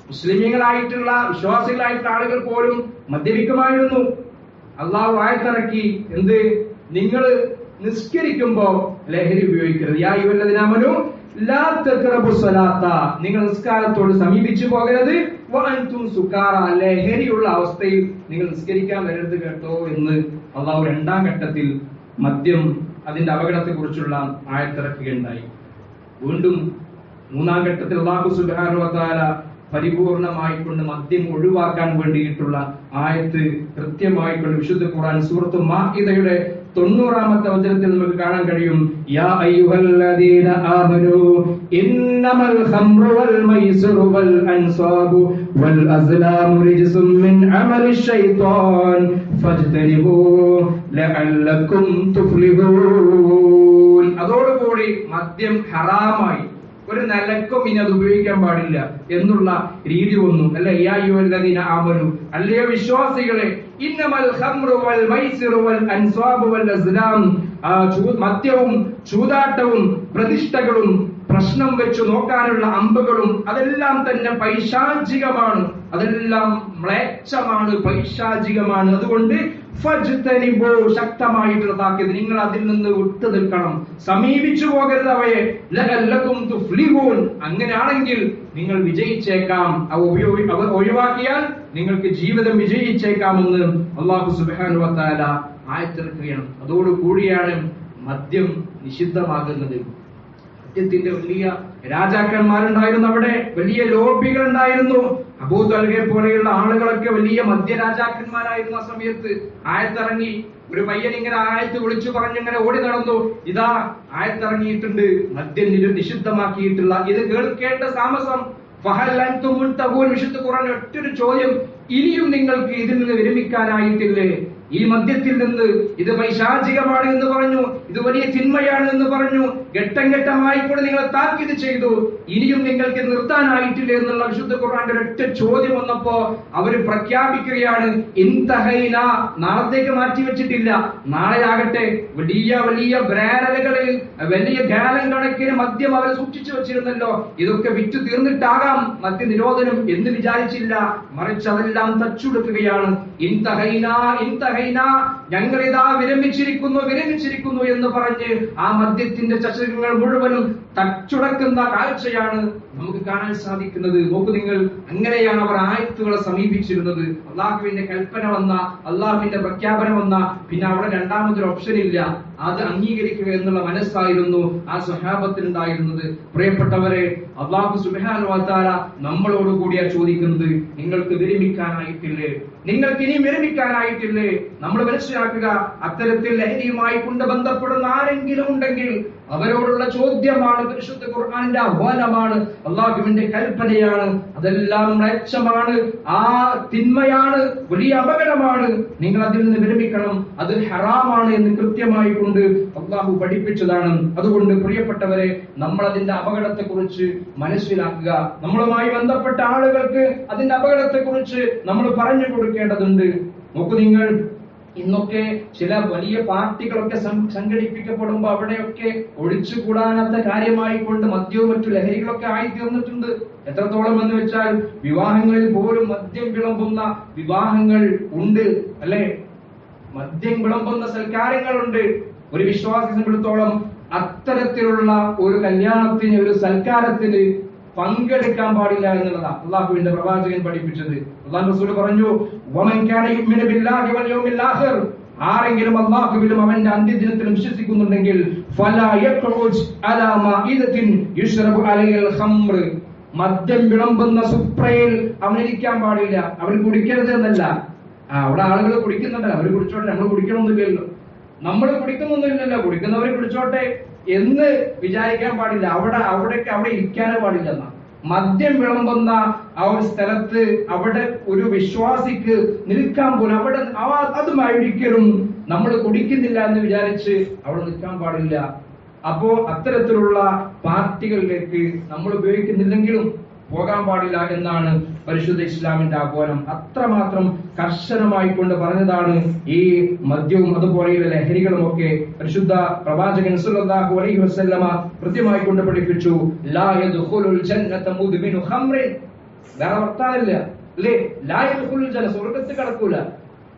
മുസ്ലിമീങ്ങളായിട്ടുള്ള വിശ്വാസികളായിട്ടുള്ള ആളുകൾ പോലും മദ്യപിക്കുമായിരുന്നു. അള്ളാഹു ആയത്തിറക്കി, എന്ത്? നിങ്ങൾ നിസ്കരിക്കുമ്പോ ലഹരി ഉപയോഗിക്കരുത്. യാ അയ്യുഹല്ലദീന ആമനൂ ലാ തഖറബു സ്വലാത്ത, നിങ്ങൾ നിസ്കാരത്തോട് സമീപിച്ചു പോകരുത്. വഅൻതും സുകാറ, ലഹരിയുള്ള അവസ്ഥയിൽ നിങ്ങൾ നിസ്കരിക്കാൻ വരരുത് കേട്ടോ എന്ന് അള്ളാഹു രണ്ടാം ഘട്ടത്തിൽ മദ്യം അതിന്റെ അപകടത്തെ കുറിച്ചുള്ള ആയത്തിറക്കുകയുണ്ടായി. വീണ്ടും മൂന്നാം ഘട്ടത്തിൽ അല്ലാഹു സുബ്ഹാനഹു വ തആല പരിപൂർണമായിക്കൊണ്ട് മദ്യം ഒഴിവാക്കാൻ വേണ്ടിയിട്ടുള്ള ആയത്ത് കൃത്യമായിക്കൊണ്ട് വിശുദ്ധ ഖുർആൻ സൂറത്ത് മാഇദയുടെ 90-ാമത്തെ വചനത്തിൽ നമുക്ക് കാണാൻ കഴിയും. യാ അയ്യുഹല്ലദീന ആമനൂ ഇന്നമൽ ഖംറു വൽ മൈസിറു വൽ അൻസാബു വൽ അസ്ലാമു റിജ്സും മിൻ അമലിശ് ശൈത്വാൻ ഫജ്തനിബൂ ലഅല്ലകും തുഫ്ലിഹൂൻ. അതോടുകൂടി മദ്യം ഹറാമായി, ഒരു നിലക്കും ഇനി അത് ഉപയോഗിക്കാൻ പാടില്ല എന്നുള്ള രീതി വന്നു. അല്ലെ, യാ അയ്യുഹല്ലദീന ആമനൂ, അല്ലയോ വിശ്വാസികളെ, ഇന്നമൽ ഖംറു വൽ മൈസിറു വൽ അൻസാബു വൽ അസ്ലാം, മദ്യവും ചൂതാട്ടവും പ്രതിഷ്ഠകളും പ്രശ്നം വെച്ചു നോക്കാനുള്ള അമ്പുകളും അതെല്ലാം തന്നെ പൈശാചികമാണ്, അതെല്ലാം മ്ലേച്ഛമാണ്, പൈശാചികമാണ്. അതുകൊണ്ട് ഫജ്തനിബൂ, ശക്തമായിട്ടുള്ള താക്കീത്, നിങ്ങൾ അതിൽ നിന്ന് വിട്ടു നിൽക്കണം, സമീപിച്ചു പോകരുത് അവയെ. ലഅല്ലകും തുഫ്ലിഹൂൻ, അങ്ങനെയാണെങ്കിൽ നിങ്ങൾ വിജയിച്ചേക്കാം. അവ ഒഴിവാക്കിയാൽ നിങ്ങൾക്ക് ജീവിതം വിജയിച്ചേക്കാമെന്ന് അല്ലാഹു സുബ്ഹാനഹു വ തആല ആയത്തിറക്കുകയാണ്. അതോടുകൂടിയാണ് മദ്യം നിഷിദ്ധമാകുന്നത്. മദ്യത്തിന്റെ വലിയ രാജാക്കന്മാരുണ്ടായിരുന്നു, അവിടെ വലിയ ലോബികൾ ഉണ്ടായിരുന്നു. അബൂ തൽഹയെ പോലെയുള്ള ആളുകളൊക്കെ വലിയ മദ്യരാജാക്കന്മാരായിരുന്നു. ആ സമയത്ത് ആയത്തിറങ്ങി, ഒരു പയ്യൻ ഇങ്ങനെ ആയത്ത് വിളിച്ചു പറഞ്ഞിങ്ങനെ ഓടി നടന്നു, ഇതാ ആയത്തിറങ്ങിയിട്ടുണ്ട്, മദ്യം നിഷിദ്ധമാക്കിയിട്ടുള്ള. ഇത് കേൾക്കേണ്ട താമസം. ഫഹൽ അൻതും മുൻതഹൂൻ, വിശുദ്ധ ഖുർആൻ ഒറ്റൊരു ചോദ്യം, ഇനിയും നിങ്ങൾക്ക് ഇതിൽ നിന്ന് വിരമിക്കാനായിട്ടില്ലേ? ഈ മദ്യത്തിൽ നിന്ന്, ഇത് പൈശാചികമാണ് എന്ന് പറഞ്ഞു, ഇത് വലിയ തിന്മയാണ് എന്ന് പറഞ്ഞു, ഘട്ടം ഘട്ടമായിക്കൊണ്ട് നിങ്ങളെ താക്കീത് ചെയ്തു, ഇനിയും നിങ്ങൾക്ക് നിർത്താനായിട്ടില്ല എന്നുള്ള വിശുദ്ധ ഖുർആന്റെ ഒറ്റ ചോദ്യം വന്നപ്പോ അവര് പ്രഖ്യാപിക്കുകയാണ്, ഇൻതഹൈന, നാളത്തേക്ക് മാറ്റി വെച്ചിട്ടില്ല, നാളെ ആകട്ടെ വലിയ വലിയ ബ്രാരലുകളിൽ വലിയ ഗാലൻ കണക്കിന് മദ്യം അവർ സൂക്ഷിച്ചു വെച്ചിരുന്നല്ലോ, ഇതൊക്കെ വിറ്റു തീർന്നിട്ടാകാം മദ്യ നിരോധനം എന്ന് വിചാരിച്ചില്ല, മറിച്ച് അതെല്ലാം തച്ചുകൊടുക്കുകയാണ്. ഞങ്ങളിതാ വിരമിച്ചിരിക്കുന്നു എന്ന് പറഞ്ഞ് ആ മദ്യത്തിന്റെ ചഷകങ്ങൾ മുഴുവനും തച്ചുടക്കുന്ന കാഴ്ചയാണ് നമുക്ക് കാണാൻ സാധിക്കുന്നത്. നോക്കൂ നിങ്ങൾ, അങ്ങനെയാണ് അവർ ആയത്തുകളെ സമീപിച്ചിരുന്നത്. അള്ളാഹുവിന്റെ കൽപ്പന വന്ന, അള്ളാഹുവിന്റെ പ്രഖ്യാപനം വന്ന, പിന്നെ അവിടെ രണ്ടാമതൊരു ഓപ്ഷൻ ഇല്ല, അത് അംഗീകരിക്കുക എന്നുള്ള മനസ്സായിരുന്നു ആ സ്വഹാബത്തിനുണ്ടായിരുന്നത്. പ്രിയപ്പെട്ടവരെ, അല്ലാഹു സുബ്ഹാനഹു വ തആല നമ്മളോട് കൂടിയാ ചോദിക്കുന്നത്, നിങ്ങൾക്ക് വിരമിക്കാനായിട്ടില്ലേ? നിങ്ങൾക്ക് ഇനിയും വിരമിക്കാനായിട്ടില്ലേ? നമ്മൾ മനസ്സിലാക്കുക, അത്തരത്തിൽ ലഹരിയുമായി കൊണ്ട് ബന്ധപ്പെടുന്ന ആരെങ്കിലും ഉണ്ടെങ്കിൽ അവരോടുള്ള ചോദ്യമാണ്, പരിശുദ്ധ ഖുർആന്റെ ആഹ്വാനമാണ്, അള്ളാഹുവിന്റെ കൽപ്പനയാണ്. അതെല്ലാം മ്ലേച്ഛമാണ്, ആ തിന്മയാണ്, വലിയ അപകടമാണ്, നിങ്ങൾ അതിൽ നിന്ന് വിരമിക്കണം, അത് ഹറാമാണ് എന്ന് കൃത്യമായി കൊണ്ട് അള്ളാഹു പഠിപ്പിച്ചതാണ്. അതുകൊണ്ട് പ്രിയപ്പെട്ടവരെ, നമ്മൾ അതിന്റെ അപകടത്തെ കുറിച്ച് മനസ്സിലാക്കുക. നമ്മളുമായി ബന്ധപ്പെട്ട ആളുകൾക്ക് അതിന്റെ അപകടത്തെ കുറിച്ച് നമ്മൾ പറഞ്ഞു കൊടുക്കേണ്ടതുണ്ട്. നോക്കൂ നിങ്ങൾ, ഇന്നൊക്കെ ചില വലിയ പാർട്ടികളൊക്കെ സംഘടിപ്പിക്കപ്പെടുമ്പോ അവിടെയൊക്കെ ഒഴിച്ചുകൂടാനാത്ത കാര്യമായി കൊണ്ട് മദ്യവും മറ്റു ലഹരികളൊക്കെ ആയിത്തീർന്നിട്ടുണ്ട്. എത്രത്തോളം എന്ന് വെച്ചാൽ വിവാഹങ്ങളിൽ പോലും മദ്യം വിളമ്പുന്ന വിവാഹങ്ങൾ ഉണ്ട്, അല്ലെ? മദ്യം വിളമ്പുന്ന സൽക്കാരങ്ങളുണ്ട്. ഒരു വിശ്വാസിയെ സംബന്ധിച്ചിടത്തോളം അത്തരത്തിലുള്ള ഒരു കല്യാണത്തിന്, ഒരു സൽക്കാരത്തിന് പങ്കെടുക്കാൻ പാടില്ല എന്നുള്ളതാണ് അള്ളാഹുവിന്റെ പ്രവാചകൻ പഠിപ്പിച്ചത്. അല്ലാഹു റസൂൽ പറഞ്ഞു, വമൻ കാന യുമിനു ബില്ലാഹി വൽ യൗമിൽ ആഖിർ, ആരെങ്കിലും അല്ലാഹുവിലും അവന്റെ അന്ത്യദിനത്തിലും വിശ്വസിക്കുന്നുണ്ടെങ്കിൽ ഫലാ യഖ്റുജ് അലാ മാഇദത്തിൻ യുശ്റബു അലൈഹിൽ ഖംർ, മദ്യം വിളമ്പുന്ന സുപ്രയിൽ അവൻ ഇരിക്കാൻ പാടില്ല. അവൻ കുടിക്കരുത് എന്നല്ല, അവിടെ ആളുകൾ കുടിക്കുന്നുണ്ട്, അവർ കുടിച്ചോട്ടെ, നമ്മൾ കുടിക്കണമെന്നില്ലല്ലോ, നമ്മൾ കുടിക്കുന്നൊന്നുമില്ലല്ലോ, കുടിക്കുന്നവർ കുടിച്ചോട്ടെ എന്ന് വിചാരിക്കാൻ പാടില്ല. അവിടെ ഇരിക്കാനേ പാടില്ല എന്നാ. മദ്യം വിളമ്പുന്ന ആ ഒരു സ്ഥലത്ത് അവിടെ ഒരു വിശ്വാസിക്ക് നിൽക്കാൻ പോലും, അവിടെ അതുമായി ഒരിക്കലും നമ്മൾ കുടിക്കുന്നില്ല എന്ന് വിചാരിച്ച് അവിടെ നിൽക്കാൻ പാടില്ല. അപ്പോ അത്തരത്തിലുള്ള പാർട്ടികളിലേക്ക് നമ്മൾ ഉപയോഗിക്കുന്നില്ലെങ്കിലും പോകാൻ പാടില്ല എന്നാണ് പരിശുദ്ധ ഇസ്ലാമിന്റെ ആഹ്വാനം. അത്രമാത്രം കർശനമായി കൊണ്ട് പറഞ്ഞതാണ് ഈ മദ്യവും അതുപോലെയുള്ള ലഹരികളും ഒക്കെ. പരിശുദ്ധ പ്രവാചകൻ സല്ലല്ലാഹു അലൈഹി വസല്ലമ കൃത്യമായി കൊണ്ട് പഠിപ്പിച്ചു, ലാ യദ്ഖുലുൽ ജന്നത മുദ്മിനു ഖംറിൻ, വേറെ വർത്താനില്ല അല്ലേ, ലാ യദ്ഖുലുൽ ജന്ന, സ്വർഗ്ഗത്തിൽ കടക്കൂല.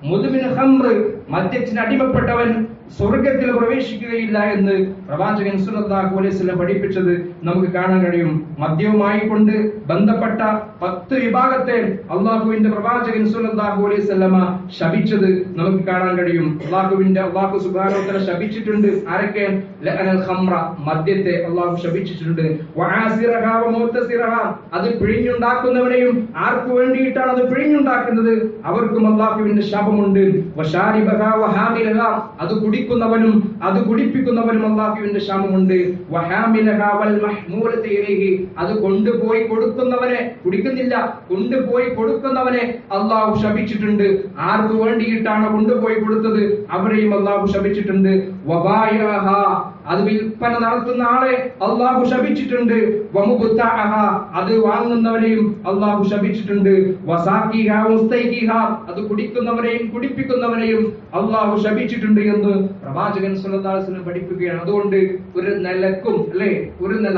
മുദ്മിനു ഖംർ, മദ്യത്തിന് അടിമപ്പെട്ടവൻ, സ്വർഗത്തിൽ പ്രവേശിക്കുകയില്ല എന്ന് പ്രവാചകൻ സല്ലല്ലാഹു അലൈഹി വസല്ലം പഠിപ്പിച്ചത് നമുക്ക് കാണാൻ കഴിയും. മദ്യവുമായി കൊണ്ട് ബന്ധപ്പെട്ട 10 വിഭാഗത്തെ അള്ളാഹുവിന്റെ പ്രവാചകൻ സല്ലല്ലാഹു അലൈഹി വസല്ലമ ശപിച്ചത് നമുക്ക് കാണാൻ കഴിയും. അള്ളാഹു സുബ്ഹാനഹു വ തആല ശപിച്ചിട്ടുണ്ട്. ആരൊക്കെ? ലഅനൽ ഖംറ, മദ്യത്തെ അള്ളാഹു ശപിച്ചിട്ടുണ്ട്. വആസിറഹ വമുതസിറഹ, അത് പിഴിഞ്ഞുണ്ടാക്കുന്നവനെയും ആർക്കു വേണ്ടിയിട്ടാണ് അത് പിഴിഞ്ഞുണ്ടാക്കുന്നത് അവർക്കും അള്ളാഹുവിന്റെ ശാപമുണ്ട്. വശാരിബഹ വഹാമിലഹ, അത് കുടിക്കുന്നവനും അത് കുടിപ്പിക്കുന്നവനും അള്ളാഹുവിന്റെ ശാപമുണ്ട്. വഹാമിലഹ വൽ മഹ്മൂലത ഇലൈഹി, അത് കൊണ്ടുപോയി കൊടുക്കുന്നവനെ, കുടിക്കുന്നില്ല കൊണ്ടുപോയി കൊടുക്കുന്നവനെ അള്ളാഹു ശപിച്ചിട്ടുണ്ട്. ആർക്കു വേണ്ടിയിട്ടാണ് കൊണ്ടുപോയി കൊടുത്തത് അവരെയും അള്ളാഹു ശപിച്ചിട്ടുണ്ട്. വബായിഅഹ, അത് വിൽപ്പന നടത്തുന്ന ആളെ അള്ളാഹു ശപിച്ചിട്ടുണ്ട്. വമുബ്തഅഹ, അത് വാങ്ങുന്നവരെയും അള്ളാഹു ശപിച്ചിട്ടുണ്ട്. വസാഖിഹ മുസ്തൈഖിഹ, അത് കുടിക്കുന്നവരെയും കുടിപ്പിക്കുന്നവരെയും അള്ളാഹു ശപിച്ചിട്ടുണ്ട് എന്ന് പ്രവാചകൻ സല്ലല്ലാഹു അലൈഹി വസല്ലം പഠിപ്പിക്കുകയാണ്. അതുകൊണ്ട് ഒരു നിലക്കും അല്ലെ,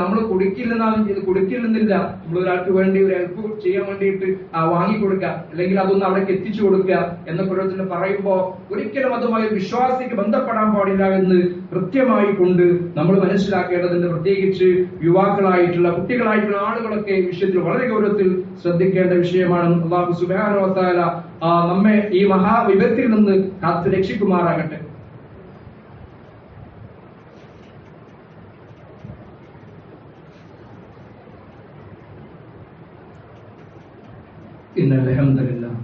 നമ്മൾ കുടിക്കില്ലെന്നില്ല, നമ്മൾ ഒരാൾക്ക് വേണ്ടി ഒരു ഹെൽപ്പ് ചെയ്യാൻ വേണ്ടിയിട്ട് വാങ്ങിക്കൊടുക്കുക, അല്ലെങ്കിൽ അതൊന്ന് അവിടേക്ക് എത്തിച്ചു കൊടുക്കുക എന്നൊക്കെ ഓരോരുത്തർ പറയുമ്പോൾ ഒരിക്കലും അതുമായി വിശ്വാസിക്ക് ബന്ധപ്പെടാൻ പാടില്ല എന്ന് കൃത്യമായി കൊണ്ട് നമ്മൾ മനസ്സിലാക്കേണ്ടതുണ്ട്. പ്രത്യേകിച്ച് യുവാക്കളായിട്ടുള്ള കുട്ടികളായിട്ടുള്ള ആളുകളൊക്കെ വിഷയത്തിൽ വളരെ ഗൗരവത്തിൽ ശ്രദ്ധിക്കേണ്ട വിഷയമാണ്. അല്ലാഹു സുബ്ഹാനഹു വ തആല നമ്മെ ഈ മഹാവിപത്തിൽ നിന്ന് കാത്തു രക്ഷിക്കുമാറാകട്ടെ. ഇന്നൽ ഹംദുലില്ലാഹ്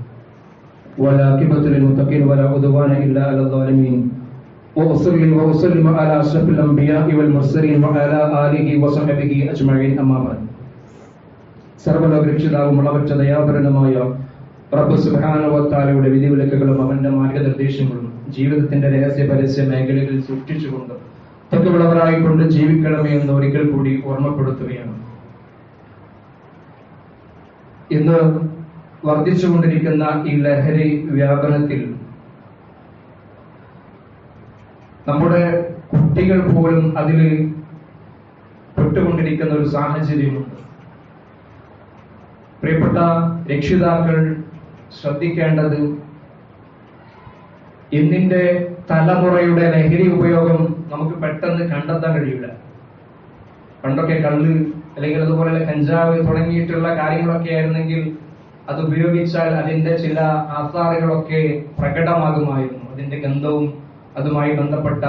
വലാകിബത്തുൽ മുത്തഖീൻ വലാ ഉദ്വാന ഇല്ലാ അലൽ ളാലിമീൻ وأصلي وأسلم على أشرف الأنبياء والمرسلين وعلى آله وصحبه أجمعين أما بعد. സർവ്വലോകരക്ഷിതാവും അളവറ്റ ദയാപരനുമായ റബ്ബ് സുബ്ഹാനഹു വ തആലയുടെ വിധിവിലക്കുകളും അവന്റെ മാർഗനിർദ്ദേശങ്ങളും ജീവിതത്തിന്റെ രഹസ്യ പരസ്യ മേഖലകളിൽ സൂക്ഷിച്ചുകൊണ്ട് തഖ്വയുള്ളവരായിക്കൊണ്ട് ജീവിക്കണമേ എന്ന് ഒരിക്കൽ കൂടി ഓർമ്മപ്പെടുത്തുകയാണ്. ഇന്ന് വർദ്ധിച്ചുകൊണ്ടിരിക്കുന്ന ഈ ലഹരി വ്യാപനത്തിൽ നമ്മുടെ കുട്ടികൾ പോലും അതിൽ പെട്ടുകൊണ്ടിരിക്കുന്ന ഒരു സാഹചര്യമുണ്ട്. പ്രിയപ്പെട്ട രക്ഷിതാക്കൾ ശ്രദ്ധിക്കേണ്ടത്, ഇന്നിന്റെ തലമുറയുടെ ലഹരി ഉപയോഗം നമുക്ക് പെട്ടെന്ന് കണ്ടെത്താൻ കഴിയില്ല. പണ്ടൊക്കെ കള്ള് അല്ലെങ്കിൽ അതുപോലെ കഞ്ചാവ് തുടങ്ങിയിട്ടുള്ള കാര്യങ്ങളൊക്കെ ആയിരുന്നെങ്കിൽ അത് ഉപയോഗിച്ചാൽ അതിന്റെ ചില ആസാറുകളൊക്കെ പ്രകടമാകുമായിരുന്നു. അതിന്റെ ഗന്ധവും അതുമായി ബന്ധപ്പെട്ട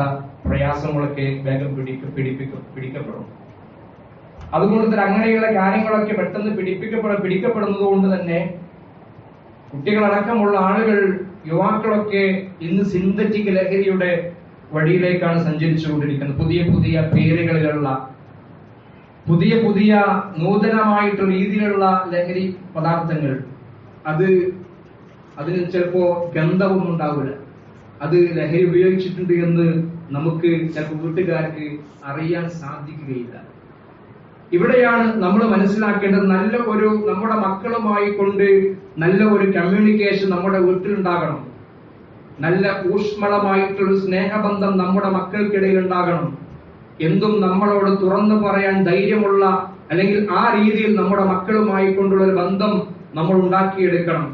പ്രയാസങ്ങളൊക്കെ വേഗം പിടിക്കപ്പെടും. അതുകൊണ്ട് തന്നെ അങ്ങനെയുള്ള കാര്യങ്ങളൊക്കെ പെട്ടെന്ന് പിടിക്കപ്പെടുന്നത് കൊണ്ട് തന്നെ കുട്ടികളടക്കമുള്ള ആളുകൾ, യുവാക്കളൊക്കെ ഇന്ന് സിന്തറ്റിക് ലഹരിയുടെ വഴിയിലേക്കാണ് സഞ്ചരിച്ചുകൊണ്ടിരിക്കുന്നത്. പുതിയ പുതിയ പേരുകളിലുള്ള പുതിയ നൂതനമായിട്ടുള്ള രീതിയിലുള്ള ലഹരി പദാർത്ഥങ്ങൾ, അതിന് ചിലപ്പോ ഗന്ധവും ഉണ്ടാവില്ല. അത് ലഹരി ഉപയോഗിച്ചിട്ടുണ്ട് എന്ന് നമുക്ക് ചിലപ്പോൾ വീട്ടുകാർക്ക് അറിയാൻ സാധിക്കുകയില്ല. ഇവിടെയാണ് നമ്മൾ മനസ്സിലാക്കേണ്ടത്, നമ്മുടെ മക്കളുമായി കൊണ്ട് നല്ല ഒരു കമ്മ്യൂണിക്കേഷൻ നമ്മുടെ വീട്ടിലുണ്ടാകണം. നല്ല ഊഷ്മളമായിട്ടുള്ള സ്നേഹബന്ധം നമ്മുടെ മക്കൾക്കിടയിൽ ഉണ്ടാകണം. എന്തും നമ്മളോട് തുറന്നു പറയാൻ ധൈര്യമുള്ള, അല്ലെങ്കിൽ ആ രീതിയിൽ നമ്മുടെ മക്കളുമായി കൊണ്ടുള്ള ഒരു ബന്ധം നമ്മൾ ഉണ്ടാക്കിയെടുക്കണം.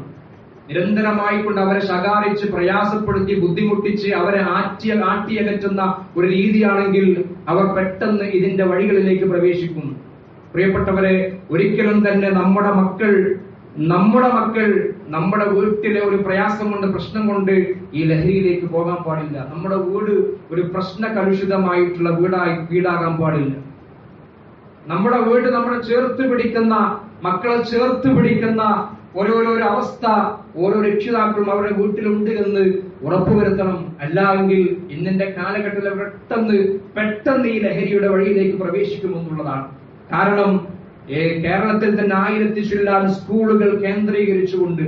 നിരന്തരമായി കൊണ്ട് അവരെ ശകാരിച്ച് പ്രയാസപ്പെടുത്തി ബുദ്ധിമുട്ടിച്ച് അവരെ ആട്ടിയകറ്റുന്ന ഒരു രീതിയാണെങ്കിൽ അവർ പെട്ടെന്ന് ഇതിന്റെ വഴികളിലേക്ക് പ്രവേശിക്കും. പ്രിയപ്പെട്ടവരെ, ഒരിക്കലും തന്നെ നമ്മുടെ മക്കൾ നമ്മുടെ വീട്ടിലെ ഒരു പ്രയാസം കൊണ്ട്, പ്രശ്നം കൊണ്ട് ഈ ലഹരിയിലേക്ക് പോകാൻ പാടില്ല. നമ്മുടെ വീട് ഒരു പ്രശ്ന കലുഷിതമായിട്ടുള്ള വീടാകാൻ പാടില്ല. നമ്മുടെ വീട് നമ്മളെ ചേർത്ത് പിടിക്കുന്ന, മക്കളെ ചേർത്ത് പിടിക്കുന്ന ഓരോരോ അവസ്ഥ ഓരോ രക്ഷിതാക്കളും അവരുടെ വീട്ടിലുണ്ട് എന്ന് ഉറപ്പുവരുത്തണം. അല്ലെങ്കിൽ ഇന്നിന്റെ കാലഘട്ടത്തിൽ പെട്ടെന്ന് ഈ ലഹരിയുടെ വഴിയിലേക്ക് പ്രവേശിക്കുമെന്നുള്ളതാണ്. കാരണം കേരളത്തിൽ തന്നെ 1000 ചില്ലാൻ സ്കൂളുകൾ കേന്ദ്രീകരിച്ചുകൊണ്ട്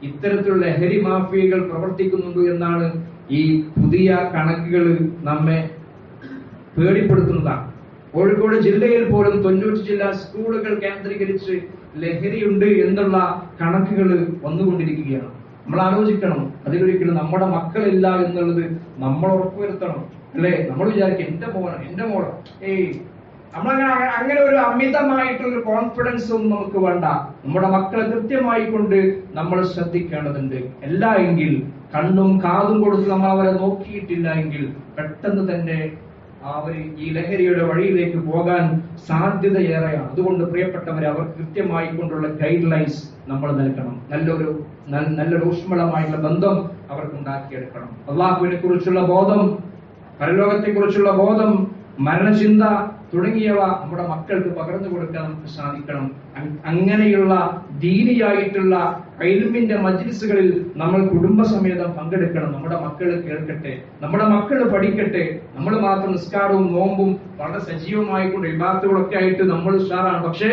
ഇത്തരത്തിലുള്ള ലഹരി മാഫിയകൾ പ്രവർത്തിക്കുന്നുണ്ട് എന്നാണ് ഈ പുതിയ കണക്കുകൾ നമ്മെ പേടിപ്പെടുത്തുന്നതാണ്. കോഴിക്കോട് ജില്ലയിൽ പോലും 90 ജില്ലാ സ്കൂളുകൾ കേന്ദ്രീകരിച്ച് ലഹരിയുണ്ട് എന്നുള്ള കണക്കുകൾ വന്നുകൊണ്ടിരിക്കുകയാണ്. നമ്മൾ ആലോചിക്കണം, അതിലൊരിക്കലും നമ്മുടെ മക്കളില്ല എന്നുള്ളത് നമ്മൾ ഉറപ്പുവരുത്തണം. അല്ലെ, നമ്മൾ വിചാരിക്കും എന്റെ മോള് അങ്ങനെ ഒരു അമിതമായിട്ടുള്ള കോൺഫിഡൻസ് ഒന്നും നമുക്ക് വേണ്ട. നമ്മുടെ മക്കളെ കൃത്യമായി കൊണ്ട് നമ്മൾ ശ്രദ്ധിക്കേണ്ടതുണ്ട്. അല്ല എങ്കിൽ കണ്ണും കാതും കൊടുത്ത് നമ്മൾ അവരെ നോക്കിയിട്ടില്ല എങ്കിൽ പെട്ടെന്ന് തന്നെ അവർ ഈ ലഹരിയുടെ വഴിയിലേക്ക് പോകാൻ സാധ്യതയേറെയാണ്. അതുകൊണ്ട് പ്രിയപ്പെട്ടവരെ, അവർ കൃത്യമായി കൊണ്ടുള്ള ഗൈഡ് ലൈൻസ് നമ്മൾ നൽകണം. നല്ലൊരു ഊഷ്മളമായിട്ടുള്ള ബന്ധം അവർക്കുണ്ടാക്കിയെടുക്കണം. അള്ളാഹുവിനെ കുറിച്ചുള്ള ബോധം, പരലോകത്തെ കുറിച്ചുള്ള ബോധം, മരണചിന്ത തുടങ്ങിയവ നമ്മുടെ മക്കൾക്ക് പകർന്നു കൊടുക്കാൻ നമുക്ക് സാധിക്കണം. അങ്ങനെയുള്ള ദീനിയായിട്ടുള്ള ഇൽമിന്റെ മജ്ലിസുകളിൽ നമ്മൾ കുടുംബസമേതം പങ്കെടുക്കണം. നമ്മുടെ മക്കൾ കേൾക്കട്ടെ, നമ്മുടെ മക്കൾ പഠിക്കട്ടെ. നമ്മൾ മാത്രം നിസ്കാരവും നോമ്പും വളരെ സജീവമായിക്കൊണ്ട് ഇബാദത്തുകളൊക്കെ ആയിട്ട് നമ്മൾ ഉഷാറാണ്. പക്ഷേ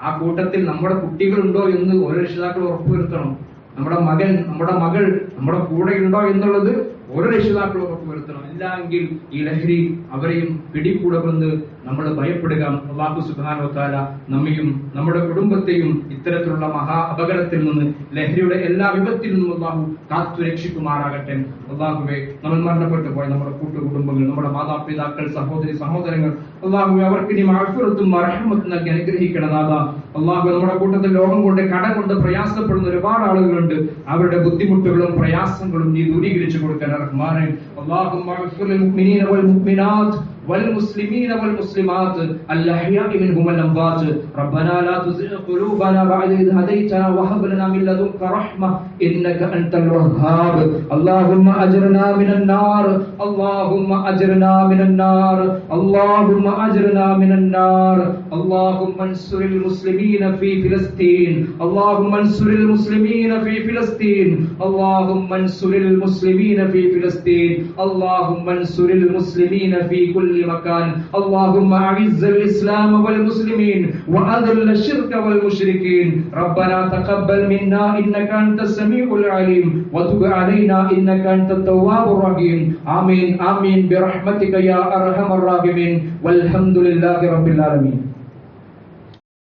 ആ കൂട്ടത്തിൽ നമ്മുടെ കുട്ടികളുണ്ടോ എന്ന് ഓരോ രക്ഷിതാക്കൾ ഉറപ്പുവരുത്തണം. നമ്മുടെ മകൻ, നമ്മുടെ മകൾ നമ്മുടെ കൂടെ ഉണ്ടോ എന്നുള്ളത് ഓരോ രക്ഷിതാക്കളും ഉറപ്പുവരുത്തണം. ഇല്ലെങ്കിൽ ഈ ലഹരി അവരെയും പിടികൂടുമെന്ന് നമ്മൾ ഭയപ്പെടുക. അല്ലാഹു സുബ്ഹാനഹു വ തആല നമ്മയും നമ്മുടെ കുടുംബത്തെയും ഇത്തരത്തിലുള്ള മഹാ അപകടത്തിൽ നിന്ന്, ലഹരിയുടെ എല്ലാ വിപത്തിൽ നിന്നും അല്ലാഹു കാത്തു രക്ഷിക്കുമാറാകട്ടെ. അല്ലാഹുവേ, നമ്മൾ മരണപ്പെട്ടു പോയ നമ്മുടെ കൂട്ടുകുടുംബങ്ങൾ, നമ്മുടെ മാതാപിതാക്കൾ, സഹോദരി സഹോദരങ്ങൾ, അല്ലാഹുവേ, അവർക്ക് നീ മഗ്ഫിറത്തും റഹ്മത്തും നൽകി അനുഗ്രഹിക്കണതാകാ. അല്ലാഹു, നമ്മുടെ കൂട്ടത്തിൽ ലോകം കൊണ്ട് കട കൊണ്ട് പ്രയാസപ്പെടുന്ന ഒരുപാട് ആളുകളുണ്ട്. അവരുടെ ബുദ്ധിമുട്ടുകളും പ്രയാസങ്ങളും നീ ദൂരീകരിച്ചു കൊടുക്കാൻ റഹ്മാനേ. അല്ലാഹുമ്മ അഗ്ഫിർ ലിൽ മുഅ്മിനീന വൽ മുഅ്മിനാത്ത് والمسلمين والمسلمات الأحياء منهم والأموات ربنا لا تزغ قلوبنا بعد إذ هديتنا وهب لنا من لدنك رحمة إنك أنت الوهاب اللهم أجرنا من النار اللهم أجرنا من النار اللهم أجرنا من النار اللهم انصر المسلمين في فلسطين اللهم انصر المسلمين في فلسطين اللهم انصر المسلمين في فلسطين اللهم انصر المسلمين في كل مكان اللهم أعز الإسلام والمسلمين وأذل الشرك والمشركين ربنا تقبل منا إنك أنت السميع العليم وتب علينا إنك أنت التواب الرحيم آمين آمين برحمتك يا أرحم الراحمين والحمد لله رب العالمين.